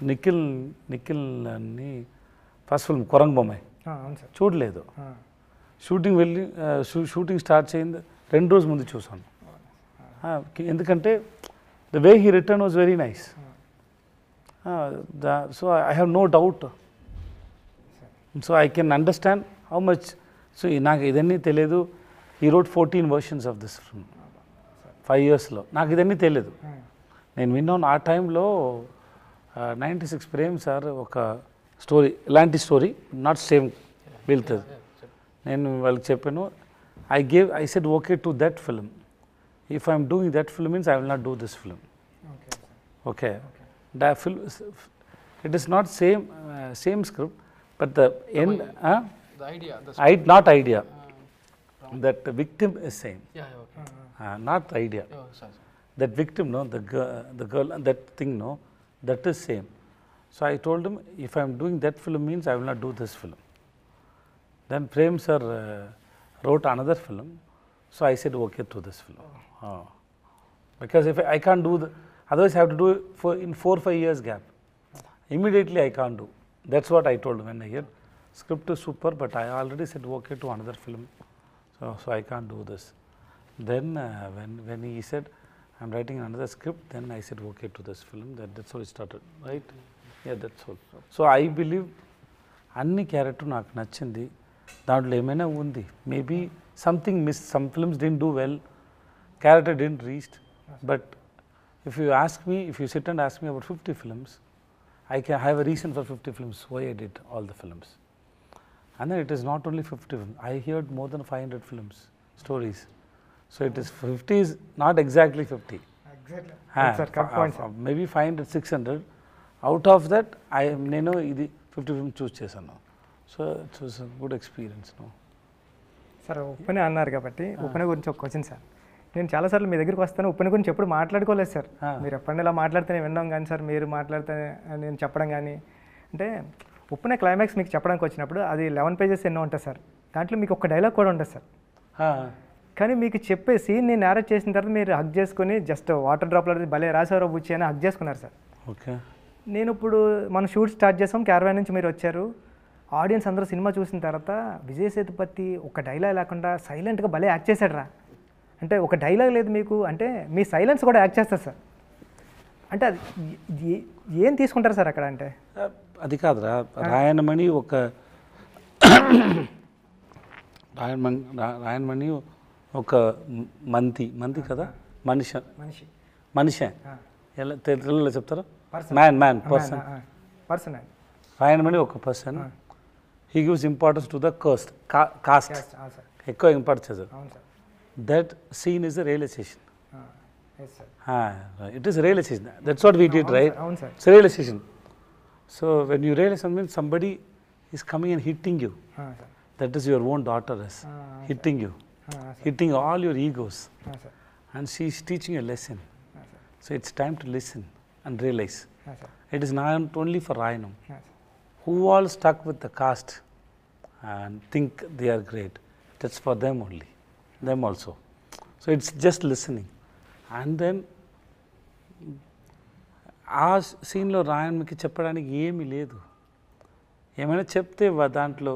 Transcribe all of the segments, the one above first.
నిఖిల్ నిఖిల్ అని first film కొరంగ్ Bommai చూడలేదు. Shooting start చేయింది 2 రోజుల ముందు చూసాను. ఎందుకంటే the way he return was very nice. So I have no doubt. So I can understand how much. So నాకు ఇదన్నీ తెలియదు. ఈ road 14 versions of this film 5 yearsలో. నాకు ఇదన్నీ తెలియదు. నేను విన్నాను ఆ టైంలో 96 ప్రేమ్ సార్ ఒక స్టోరీ, ఇలాంటి స్టోరీ నాట్ సేమ్ వెళ్తుంది. నేను వాళ్ళకి చెప్పాను, I said okay to that film. If I'm doing that film means I will not do this film. Okay, that film, it is not same script, but the end, the idea, not idea, that the victim is same. Not the idea. That victim, no, the girl, that thing, no, that is same. So I told him, if I am doing that film means I will not do this film. Then Prem sir wrote another film, so I said okay to this film. Because if I can't do otherwise I have to do it in 4-5 years gap. Immediately I can't do. That's what I told him when I hear script is super, but I already said okay to another film, so I can't do this. Then when he said I'm writing another script, then I said okay to this film. That's how it started, right? Yeah, that's all. So I believe అన్ని character నాకు నచ్చింది. దాంట్లో ఏమైనా ఉంది, maybe something miss, some films didn't do well, character didn't reach, but if you ask me, if you sit and ask me about 50 films, I have a reason for 50 films why I did all the films. And then it is not only 50 films. I heard more than 500 films, stories. So it is 50 is not exactly 50. Exactly. That's a correct point, sir. Maybe 500, 600. Out of that, నేను ఇది 50 films choose చేశాను. So it was a good experience. No? Sir Uppena అన్నారు కాబట్టి ఉప్పెన గురించి ఒక question sir. నేను చాలాసార్లు మీ దగ్గరికి వస్తాను, ఉప్పెన గురించి ఎప్పుడు మాట్లాడుకోలేదు సార్. మీరు ఎప్పుడైనా ఇలా మాట్లాడితేనే వినడం కానీ సార్, మీరు మాట్లాడితే నేను చెప్పడం కానీ. అంటే ఉప్పెన క్లైమాక్స్ మీకు చెప్పడానికి వచ్చినప్పుడు అది 11 pages ఎన్నో ఉంటుంది సార్. దాంట్లో మీకు ఒక డైలాగ్ కూడా ఉంటుంది సార్. కానీ మీకు చెప్పే సీన్ నేను నేరేట్ చేసిన తర్వాత మీరు హగ్ చేసుకుని జస్ట్ వాటర్ డ్రాప్లో భలే రాసారో బుచ్చి అని హగ్ చేసుకున్నారు సార్. ఓకే. నేను ఇప్పుడు మనం షూట్ స్టార్ట్ చేసాం, క్యారవాన్ నుంచి మీరు వచ్చారు. ఆడియన్స్ అందరూ సినిమా చూసిన తర్వాత విజయ్ సేతుపతి ఒక డైలాగ్ లేకుండా సైలెంట్గా భలే యాక్ట్ చేశాడు రా అంటే, ఒక డైలాగ్ లేదు మీకు అంటే మీ సైలెన్స్ కూడా యాక్ట్ చేస్తారు సార్. అంటే అది ఏం తీసుకుంటారు సార్ అక్కడ? అంటే అది కాదురా, రాయనమణి ఒక రాయనమణి ఒక మంది కదా, మనిషి ఎలా తెలుగులో చెప్తారు? Man person. రాయనమణి ఒక person. He gives importance to the caste, ఎక్కువ ఇంపార్టెన్స్ చేశారు. That scene is a realization. Yes, sir. It is a realization. That's what we did, right? It's a realization. So when you realize something, somebody is coming and hitting you. That is your own daughter is hitting you, hitting all your egos. And she is teaching you a lesson. So it's time to listen and realize. It is not only for Rayanam. Who all stuck with the caste and think they are great. That's for them only. Them also. So it's just listening. And then ఆ సీన్లో రాయన్కి చెప్పడానికి ఏమీ లేదు. ఏమైనా చెప్తే దాంట్లో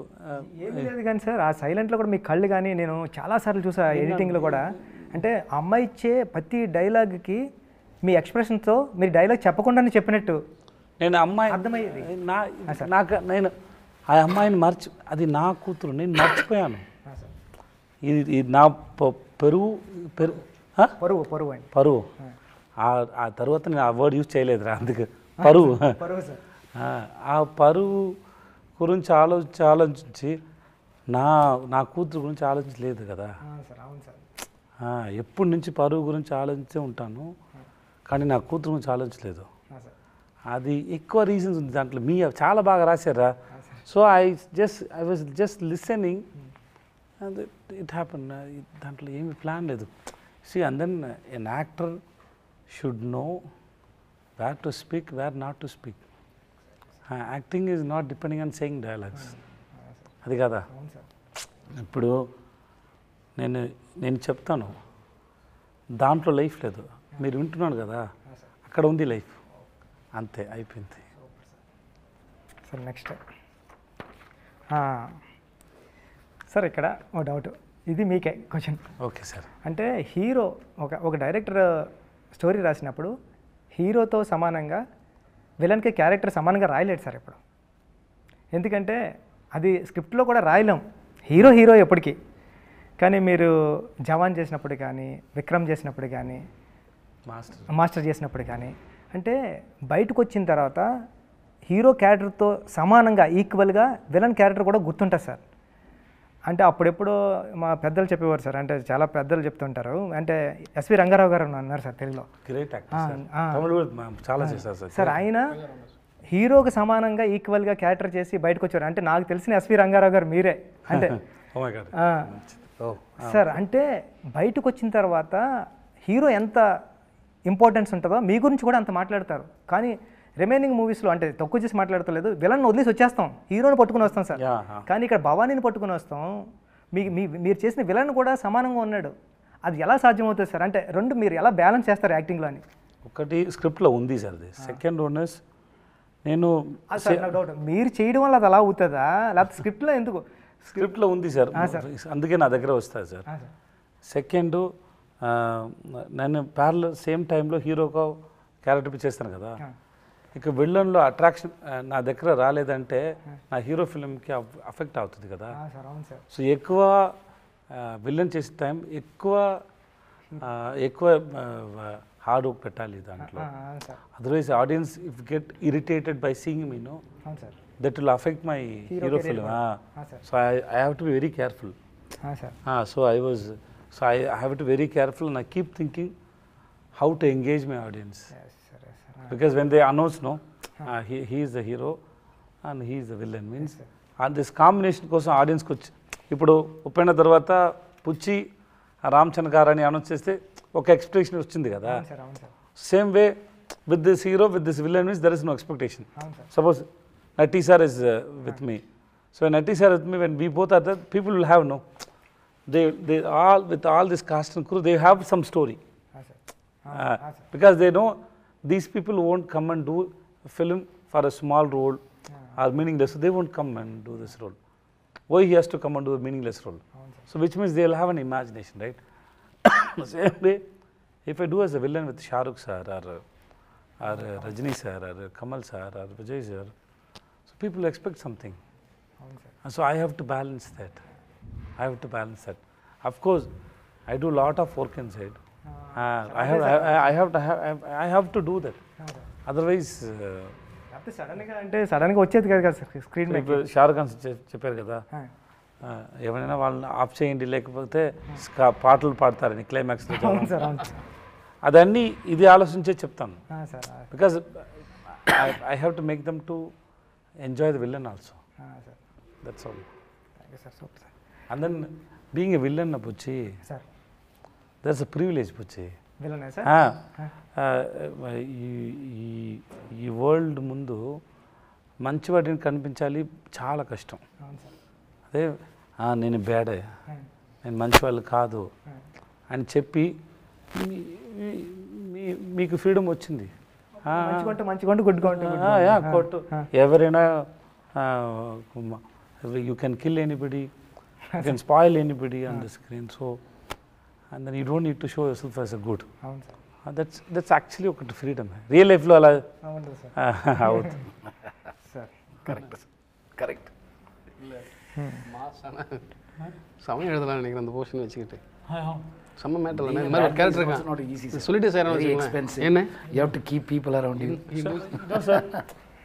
ఏమీ లేదు. కానీ సార్ ఆ సైలెంట్లో కూడా మీ కళ్ళు కానీ నేను చాలాసార్లు చూసా ఎడిటింగ్లో కూడా, అంటే అమ్మాయి ఇచ్చే ప్రతి డైలాగ్కి మీ ఎక్స్ప్రెషన్తో మీరు డైలాగ్ చెప్పకుండానే చెప్పినట్టు నేను అమ్మాయి అర్థమయ్యేది. నేను ఆ అమ్మాయిని అది నా కూతురు, నేను మర్చిపోయాను. ఇది నా పరువు. ఆ తర్వాత నేను ఆ వర్డ్ యూజ్ చేయలేదురా, అందుకే పరువు. ఆ పరువు గురించి ఆలోచించి నా కూతురు గురించి ఆలోచించలేదు కదా. ఎప్పటి నుంచి పరువు గురించి ఆలోచించే ఉంటాను, కానీ నా కూతురు గురించి ఆలోచించలేదు. అది ఎక్కువ రీజన్స్ ఉంది దాంట్లో. చాలా బాగా రాశారా. So I was just listening and it happened. దాంట్లో ఏమి ప్లాన్ లేదు. See, and then an actor should know where to speak, where not to speak. Acting is not depending on saying dialogues. అది కదా. ఇప్పుడు నేను చెప్తాను, దాంట్లో లైఫ్ లేదు, మీరు వింటున్నాను కదా, అక్కడ ఉంది లైఫ్, అంతే అయిపోయింది. సార్ నెక్స్ట్ సార్ ఇక్కడ ఓ డౌట్, ఇది మీకే క్వశ్చన్. Okay sir. అంటే హీరో ఒక డైరెక్టర్ స్టోరీ రాసినప్పుడు హీరోతో సమానంగా విలన్కి క్యారెక్టర్ సమానంగా రాయలేడు సార్ ఇప్పుడు. ఎందుకంటే అది స్క్రిప్ట్లో కూడా రాయలేం, హీరో ఎప్పటికీ. కానీ మీరు జవాన్ చేసినప్పుడు కానీ, విక్రమ్ చేసినప్పుడు కానీ, మాస్టర్ చేసినప్పుడు కానీ, అంటే బయటకు వచ్చిన తర్వాత హీరో క్యారెక్టర్తో సమానంగా ఈక్వల్గా విలన్ క్యారెక్టర్ కూడా గుర్తుంటుంది సార్. అంటే అప్పుడెప్పుడో మా పెద్దలు చెప్పేవారు సార్, అంటే చాలా పెద్దలు చెప్తుంటారు. అంటే ఎస్వి రంగారావు గారు అన్నారు సార్ తెలుగులో. సార్ ఆయన హీరోకి సమానంగా ఈక్వల్గా క్యారెక్టర్ చేసి బయటకు వచ్చారు. అంటే నాకు తెలిసిన ఎస్వి రంగారావు గారు మీరే. అంటే సార్ అంటే బయటకు వచ్చిన తర్వాత హీరో ఎంత ఇంపార్టెన్స్ ఉంటుందో మీ గురించి కూడా అంత మాట్లాడతారు. కానీ రిమైనింగ్ మూవీస్లో అంటే తక్కువ చేసి మాట్లాడతలేదు, విలన్ వదిలేసి వచ్చేస్తాం, హీరోని పట్టుకుని వస్తాం సార్. కానీ ఇక్కడ భవానీని పట్టుకుని వస్తాం, మీరు చేసిన విలన్ కూడా సమానంగా ఉన్నాడు. అది ఎలా సాధ్యమవుతుంది సార్? అంటే రెండు మీరు ఎలా బ్యాలెన్స్ చేస్తారు యాక్టింగ్లో అని? ఒకటి స్క్రిప్ట్లో ఉంది సార్, సెకండ్ వన్ ఇస్ నేను డౌట్ మీరు చేయడం వల్ల అది అలా అవుతుందా, లేకపోతే స్క్రిప్ట్లో ఎందుకు? స్క్రిప్ట్లో ఉంది సార్, అందుకే నా దగ్గర వస్తుంది సార్. సెకండ్ నేను ప్యారలల్ సేమ్ టైంలో హీరోగా క్యారెక్టర్ చేస్తాను కదా, ఇక విలన్లో అట్రాక్షన్ నా దగ్గర రాలేదంటే నా హీరో ఫిల్మ్కి అఫెక్ట్ అవుతుంది కదా. సో ఎక్కువ విలన్ చేసే టైం ఎక్కువ హార్డ్ వర్క్ పెట్టాలి దాంట్లో. Otherwise audience if get irritated by seeing me no, that will affect my hero film. So I have to be very careful. So I have to be very careful, and I keep thinking how to engage my audience. Because when they announce, no, he is the hero and he is the villain, means and this combination కోసం ఆడియన్స్కి వచ్చి ఇప్పుడు ఉప్పెన తర్వాత పుచ్చి రామచంద్ర గారు అని announce చేస్తే ఒక expectation వచ్చింది కదా. Same way with this hero with this villain means there is no expectation. Suppose Natti sir is with me, so Natti sir with me, when we both are that people will have no, they all with all this cast and crew, they have some story. Because they know these people won't come and do a film for a small role or meaningless, so they won't come and do this role. Why he has to come and do a meaningless role? So which means they will have an imagination, right? Same way, if I do as a villain with Shah Rukh sir or Rajini sir or Kamal sir or Vijay sir, so people expect something, and so I have to balance that. Of course, I do a lot of work inside. I have to do that. Otherwise, సడన్గా వచ్చేది కదా screen మీద. షారుఖ్ ఖాన్ చెప్పారు కదా, ఎవరైనా వాళ్ళని of చేయండి లేకపోతే పాటలు పాడతారని క్లైమాక్స్లో. అదన్నీ ఇది ఆలోచించే చెప్తాను. Because I have to make them to enjoy the villain also. That's all. And then being a villain na Pucci, sir, that's a privilege Pucci. Villain sir? ఈ వరల్డ్ ముందు మంచి వాటిని కనిపించాలి చాలా కష్టం. అదే నేను బ్యాడే, నేను మంచి వాళ్ళు కాదు అని చెప్పి మీకు ఫ్రీడమ్ వచ్చింది. కొట్టు ఎవరైనా, you can kill anybody, you can spoil anybody on the screen, so and then you don't need to show yourself as a good. That's actually a freedom. Real life lo ala out. Sir, correct. Samay eduthala nenikiren and portion vechikittu some matter la mari character is not easy, sir. Solite sir, very expensive. You have to keep people around you. No sir,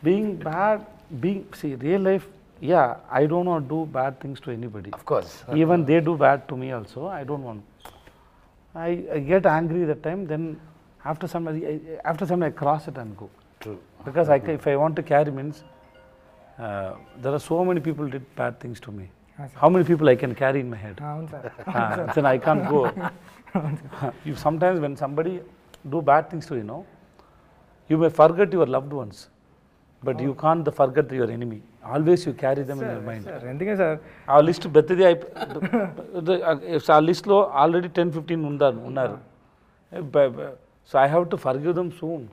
being bad, see real life, yeah, I don't want to do bad things to anybody. Of course. Even they do bad to me also, I don't want. I get angry that time, then after some I cross it and go. True. Because if I want to carry means, there are so many people did bad things to me. How many people I can carry in my head? Then I can't go. Sometimes when somebody do bad things to you, you may forget your loved ones, but you can't forget your enemy. Always you carry them in your mind. ఎందుకే sir ఆ list పెద్దది ఆ లిస్ట్లో already 10-15 ఉన్నారు. So I have to forgive them soon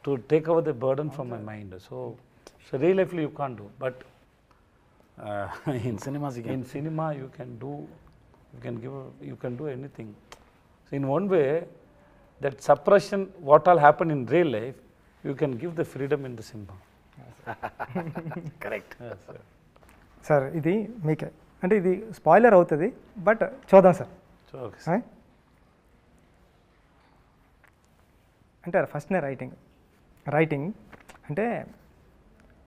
to take our the burden from my mind. So So real life you can't do, but In cinemas you can. in cinema you can do, you can do anything. So in one way, that suppression, what all happen in real life, you can give the freedom in the cinema. Correct. Yes, sir. Sir ఇది మీకే అంటే ఇది spoiler అవుతుంది but చూద్దాం sir So, okay, sir. అంటే ఫస్ట్నే writing అంటే